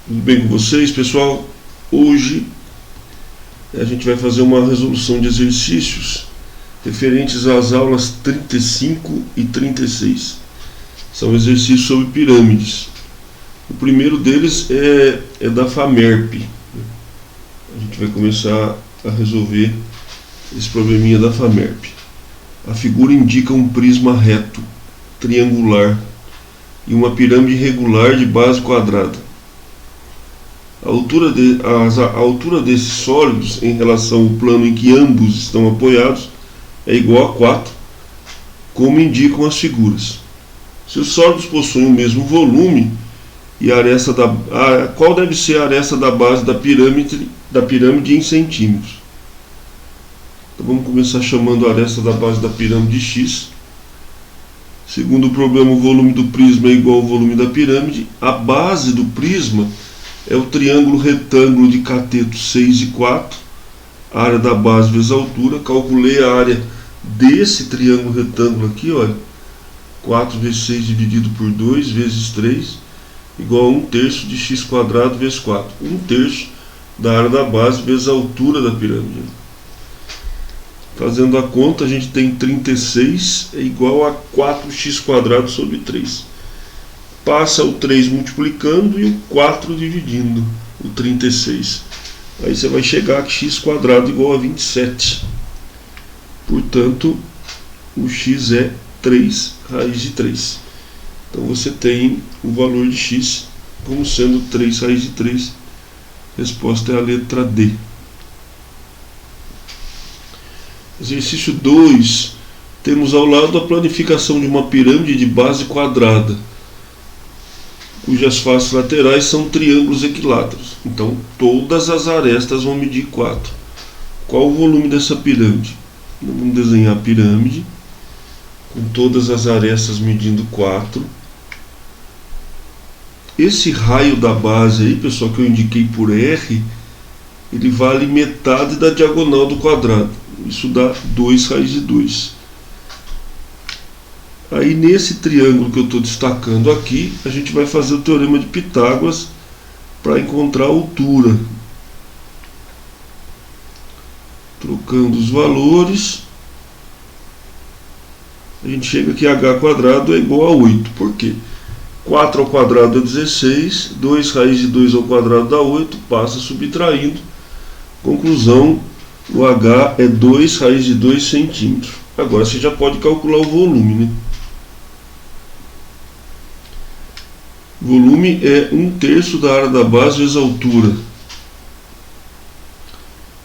Tudo bem com vocês, pessoal? Hoje a gente vai fazer uma resolução de exercícios referentes às aulas 35 e 36. São exercícios sobre pirâmides. O primeiro deles é da FAMERP. A gente vai começar a resolver esse probleminha da FAMERP. A figura indica um prisma reto, triangular, e uma pirâmide regular de base quadrada. A altura desses sólidos em relação ao plano em que ambos estão apoiados é igual a 4, como indicam as figuras. Se os sólidos possuem o mesmo volume, e qual deve ser a aresta da base da pirâmide em centímetros? Então vamos começar chamando a aresta da base da pirâmide x. Segundo o problema, o volume do prisma é igual ao volume da pirâmide. A base do prisma é o triângulo retângulo de cateto 6 e 4, a área da base vezes a altura. Calculei a área desse triângulo retângulo aqui, olha, 4 vezes 6 dividido por 2 vezes 3, igual a 1/3 de x quadrado vezes 4. 1/3 da área da base vezes a altura da pirâmide. Fazendo a conta, a gente tem 36 é igual a 4x quadrado sobre 3. Passa o 3 multiplicando e o 4 dividindo o 36. Aí você vai chegar a x quadrado igual a 27. Portanto, o x é 3 raiz de 3. Então você tem o valor de x como sendo 3 raiz de 3. A resposta é a letra D. Exercício 2. Temos ao lado a planificação de uma pirâmide de base quadrada, cujas faces laterais são triângulos equiláteros. Então, todas as arestas vão medir 4. Qual o volume dessa pirâmide? Vamos desenhar a pirâmide, com todas as arestas medindo 4. Esse raio da base aí, pessoal, que eu indiquei por R, ele vale metade da diagonal do quadrado. Isso dá 2 raiz de 2. Aí nesse triângulo que eu estou destacando aqui, a gente vai fazer o teorema de Pitágoras para encontrar a altura. Trocando os valores, a gente chega que h quadrado é igual a 8. Por quê? 4 ao quadrado é 16, 2 raiz de 2 ao quadrado dá 8, passa subtraindo. Conclusão, o h é 2 raiz de 2 centímetros. Agora você já pode calcular o volume, né? Volume é 1/3 da área da base vezes a altura.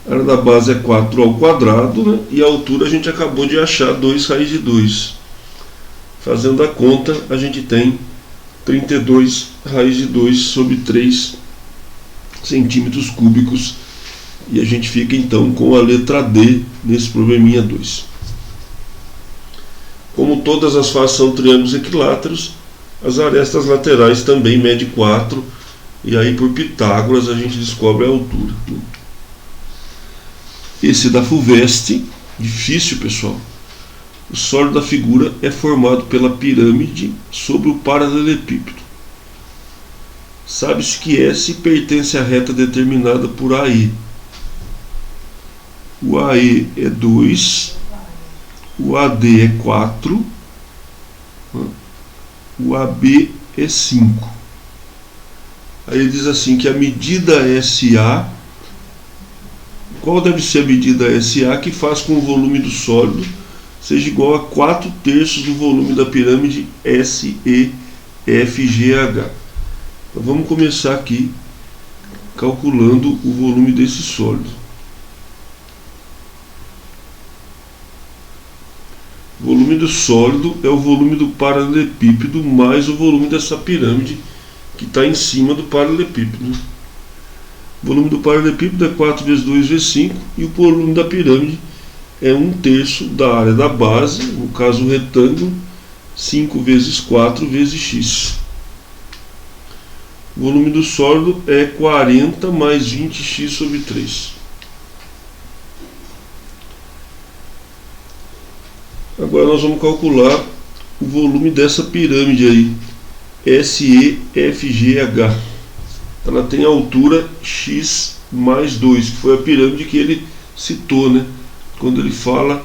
A área da base é 4 ao quadrado, né? E a altura a gente acabou de achar 2 raiz de 2. Fazendo a conta, a gente tem 32 raiz de 2 sobre 3 centímetros cúbicos. E a gente fica então com a letra D nesse probleminha 2. Como todas as faces são triângulos equiláteros, as arestas laterais também medem 4. E aí por Pitágoras a gente descobre a altura. Esse da FUVEST, difícil, pessoal. O sólido da figura é formado pela pirâmide sobre o paralelepípedo. Sabe-se que S pertence à reta determinada por AE. O AE é 2, o AD é 4, o AB é 5. Aí ele diz assim que a medida SA, qual deve ser a medida SA que faz com o volume do sólido seja igual a 4/3 do volume da pirâmide SEFGH. Então vamos começar aqui calculando o volume desse sólido. O volume do sólido é o volume do paralelepípedo mais o volume dessa pirâmide que está em cima do paralelepípedo. O volume do paralelepípedo é 4 vezes 2 vezes 5 e o volume da pirâmide é 1/3 da área da base, no caso o retângulo, 5 vezes 4 vezes x. O volume do sólido é 40 mais 20x sobre 3. Agora nós vamos calcular o volume dessa pirâmide aí, SEFGH. ela tem a altura x mais 2, que foi a pirâmide que ele citou, né? Quando ele fala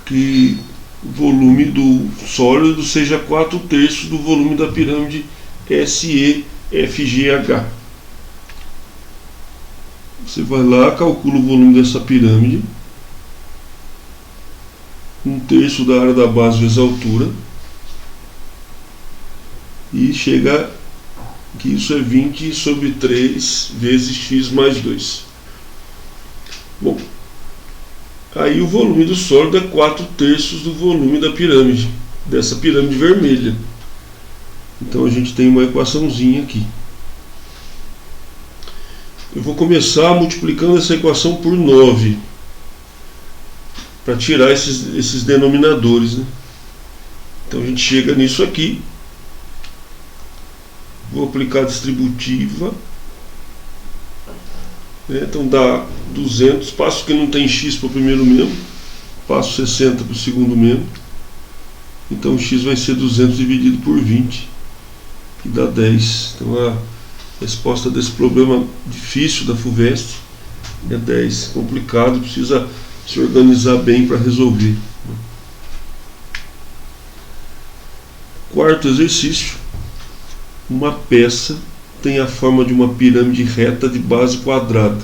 que o volume do sólido seja 4/3 do volume da pirâmide SEFGH. Você vai lá, calcula o volume dessa pirâmide, 1/3 da área da base vezes a altura, e chega que isso é 20 sobre 3 vezes x mais 2. Bom, aí o volume do sólido é 4/3 do volume da pirâmide, dessa pirâmide vermelha. Então a gente tem uma equaçãozinha aqui. Eu vou começar multiplicando essa equação por 9, para tirar esses denominadores, né? Então a gente chega nisso aqui. Vou aplicar a distributiva, né? Então dá 200, passo que não tem x para o primeiro membro, passo 60 para o segundo membro, então o x vai ser 200 dividido por 20, que dá 10. Então a resposta desse problema difícil da FUVEST é 10, complicado, precisa se organizar bem para resolver. Quarto exercício. Uma peça tem a forma de uma pirâmide reta de base quadrada,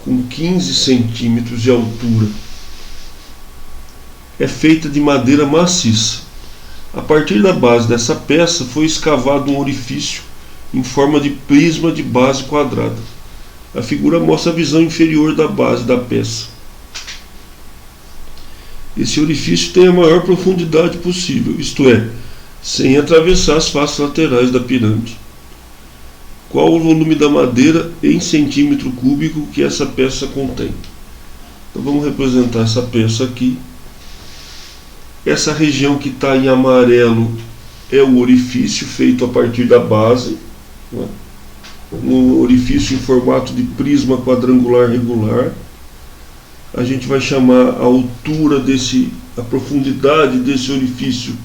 com 15 centímetros de altura. É feita de madeira maciça. A partir da base dessa peça foi escavado um orifício em forma de prisma de base quadrada. A figura mostra a visão inferior da base da peça. Esse orifício tem a maior profundidade possível, isto é, sem atravessar as faces laterais da pirâmide. Qual o volume da madeira em centímetro cúbico que essa peça contém? Então vamos representar essa peça aqui. Essa região que está em amarelo é o orifício feito a partir da base, né? Um orifício em formato de prisma quadrangular regular. A gente vai chamar a altura a profundidade desse orifício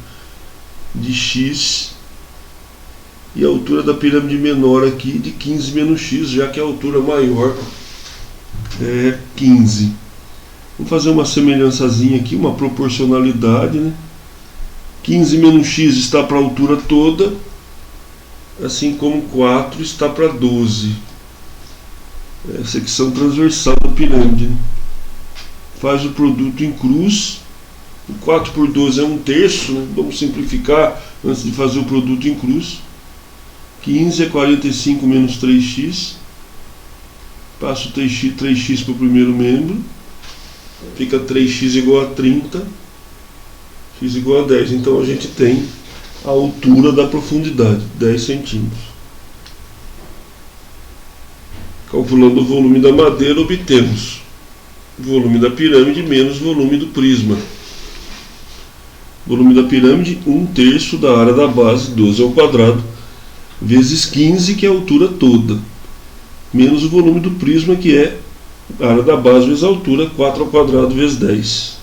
de x, e a altura da pirâmide menor aqui de 15 menos x, já que a altura maior é 15. Vamos fazer uma semelhançazinha aqui, uma proporcionalidade, né? 15 menos x está para a altura toda, assim como 4 está para 12. É a secção transversal da pirâmide, né? Faz o produto em cruz. 4 por 12 é 1/3, né? Vamos simplificar antes de fazer o produto em cruz. 15 é 45 menos 3x. Passo 3x para o primeiro membro. Fica 3x igual a 30. X igual a 10. Então a gente tem a altura da profundidade, 10 centímetros. Calculando o volume da madeira, obtemos o volume da pirâmide menos o volume do prisma. Volume da pirâmide, 1/3 da área da base, 12 ao quadrado, vezes 15, que é a altura toda, menos o volume do prisma, que é a área da base vezes a altura, 4 ao quadrado vezes 10.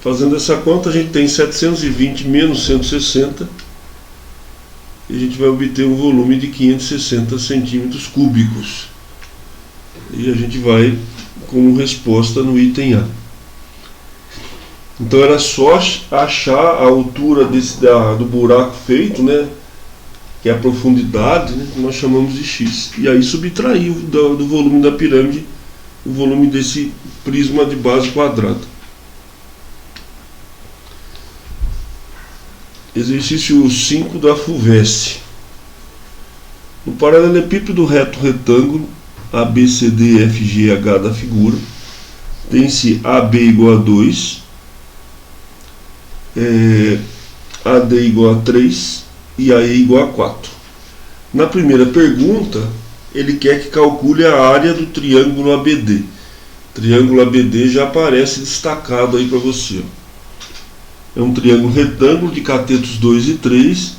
Fazendo essa conta, a gente tem 720 menos 160, e a gente vai obter um volume de 560 centímetros cúbicos. E a gente vai como resposta no item A. Então era só achar a altura do buraco feito, né, que é a profundidade, né, que nós chamamos de x, e aí subtrair do volume da pirâmide o volume desse prisma de base quadrada. Exercício 5 da FUVEST. No paralelepípedo reto retângulo ABCDFGH da figura, tem-se AB igual a 2, AD igual a 3 e AE igual a 4. Na primeira pergunta, ele quer que calcule a área do triângulo ABD. O triângulo ABD já aparece destacado aí para você. É um triângulo retângulo de catetos 2 e 3.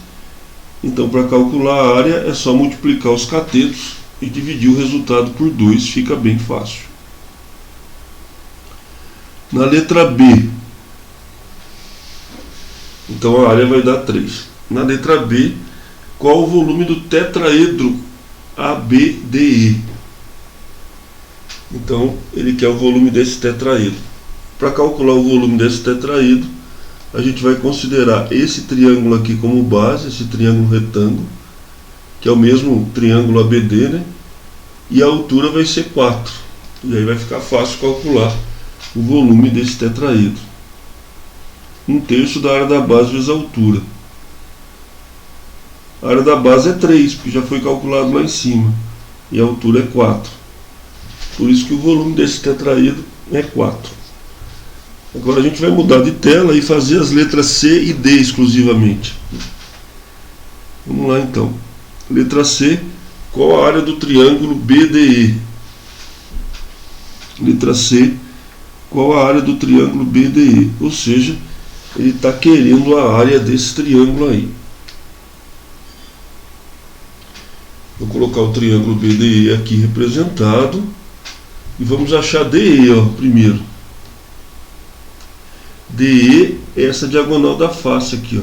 Então, para calcular a área, é só multiplicar os catetos e dividir o resultado por 2, fica bem fácil. Na letra B, então a área vai dar 3. Na letra B, qual o volume do tetraedro ABDE. Então ele quer o volume desse tetraedro. Para calcular o volume desse tetraedro, a gente vai considerar esse triângulo aqui como base, esse triângulo retângulo, que é o mesmo triângulo ABD, né? E a altura vai ser 4. E aí vai ficar fácil calcular o volume desse tetraedro. 1/3 da área da base vezes a altura. A área da base é 3, porque já foi calculado lá em cima. E a altura é 4. Por isso que o volume desse tetraedro é 4. Agora a gente vai mudar de tela e fazer as letras C e D exclusivamente. Vamos lá então. Letra C. Qual a área do triângulo BDE? Letra C. Qual a área do triângulo BDE? Ou seja, ele está querendo a área desse triângulo aí. Vou colocar o triângulo BDE aqui representado. E vamos achar DE, ó, primeiro. DE é essa diagonal da face aqui, ó,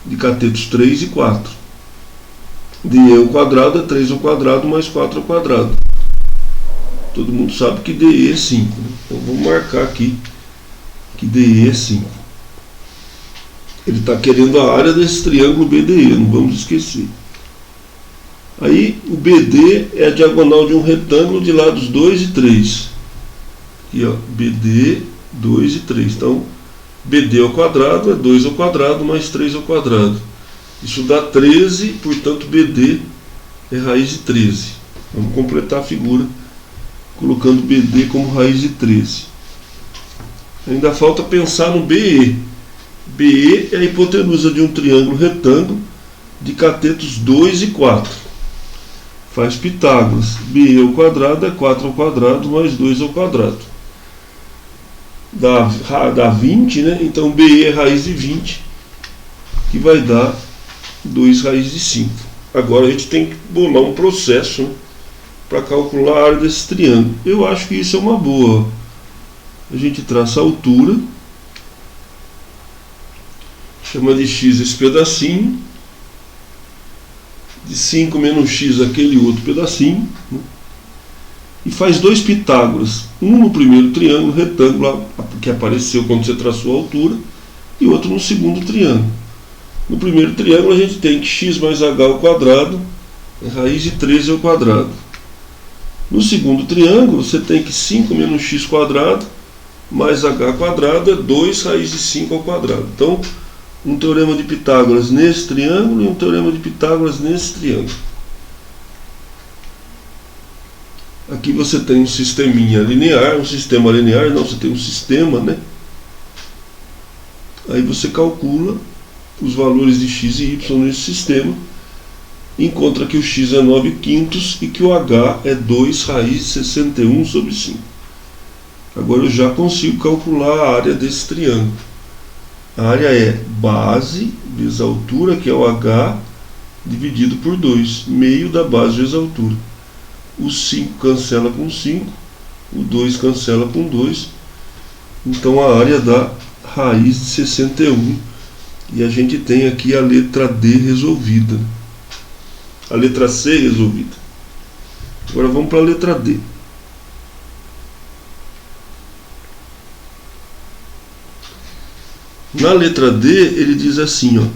de catetos 3 e 4. DE ao quadrado é 3 ao quadrado mais 4 ao quadrado. Todo mundo sabe que DE é 5. Né? Então vamos marcar aqui que DE é 5. Ele está querendo a área desse triângulo BDE, não vamos esquecer. Aí o BD é a diagonal de um retângulo de lados 2 e 3. Aqui, ó, BD, 2 e 3. Então, BD ao quadrado é 2 ao quadrado mais 3 ao quadrado. Isso dá 13, portanto BD é raiz de 13. Vamos completar a figura colocando BD como raiz de 13. Ainda falta pensar no BE. BE é a hipotenusa de um triângulo retângulo de catetos 2 e 4. Faz Pitágoras. BE ao quadrado é 4 ao quadrado mais 2 ao quadrado. Dá 20, né? Então BE é raiz de 20, que vai dar 2 raiz de 5. Agora a gente tem que bolar um processo, né, para calcular a área desse triângulo. Eu acho que isso é uma boa. A gente traça a altura, chama de x esse pedacinho, de 5 menos x aquele outro pedacinho, né? E faz 2 Pitágoras, um no primeiro triângulo retângulo que apareceu quando você traçou a altura, e outro no segundo triângulo. No primeiro triângulo a gente tem que x mais h ao quadrado é raiz de 13 ao quadrado. No segundo triângulo você tem que 5 menos x quadrado mais h quadrado é 2 raiz de 5 ao quadrado. Então, um teorema de Pitágoras nesse triângulo e um teorema de Pitágoras nesse triângulo. Aqui você tem um sisteminha linear, um sistema linear, não, você tem um sistema, né? Aí você calcula os valores de x e y nesse sistema, encontra que o x é 9/5 e que o h é 2 raiz de 61 sobre 5. Agora eu já consigo calcular a área desse triângulo. A área é base vezes a altura, que é o h, dividido por 2, meio da base vezes a altura. O 5 cancela com 5, o 2 cancela com 2, então a área dá raiz de 61, e a gente tem aqui a letra D resolvida, a letra C resolvida. Agora vamos para a letra D. Na letra D ele diz assim, ó,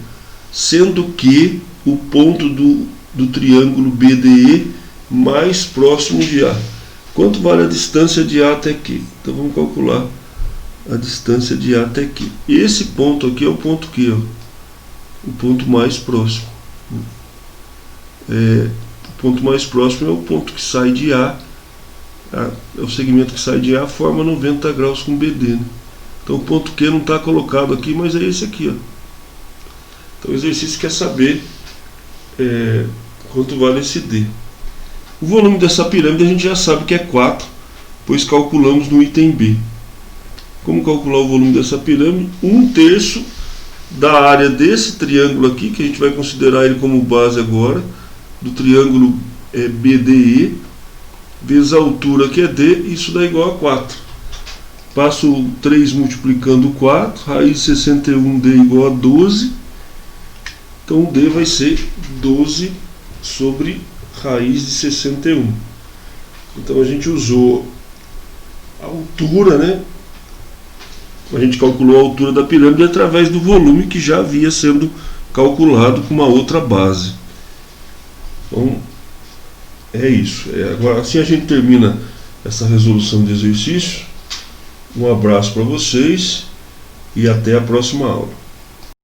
sendo que o ponto do triângulo BDE mais próximo de A. Quanto vale a distância de A até Q? Então vamos calcular a distância de A até Q. Esse ponto aqui é o ponto Q, ó, o ponto mais próximo. O ponto mais próximo é o ponto que sai de A, é o segmento que sai de A, forma 90 graus com BD, né? Então o ponto Q não está colocado aqui, mas é esse aqui, ó. Então o exercício quer saber quanto vale esse D. O volume dessa pirâmide a gente já sabe que é 4, pois calculamos no item B. Como calcular o volume dessa pirâmide? 1/3 da área desse triângulo aqui, que a gente vai considerar ele como base agora, do triângulo BDE, vezes a altura que é D, isso dá igual a 4. Passo o 3 multiplicando 4, raiz de 61D igual a 12. Então o D vai ser 12 sobre raiz de 61. Então a gente usou a altura, né? A gente calculou a altura da pirâmide através do volume que já havia sendo calculado com uma outra base. Então é isso. Agora, assim a gente termina essa resolução de exercício. Um abraço para vocês e até a próxima aula.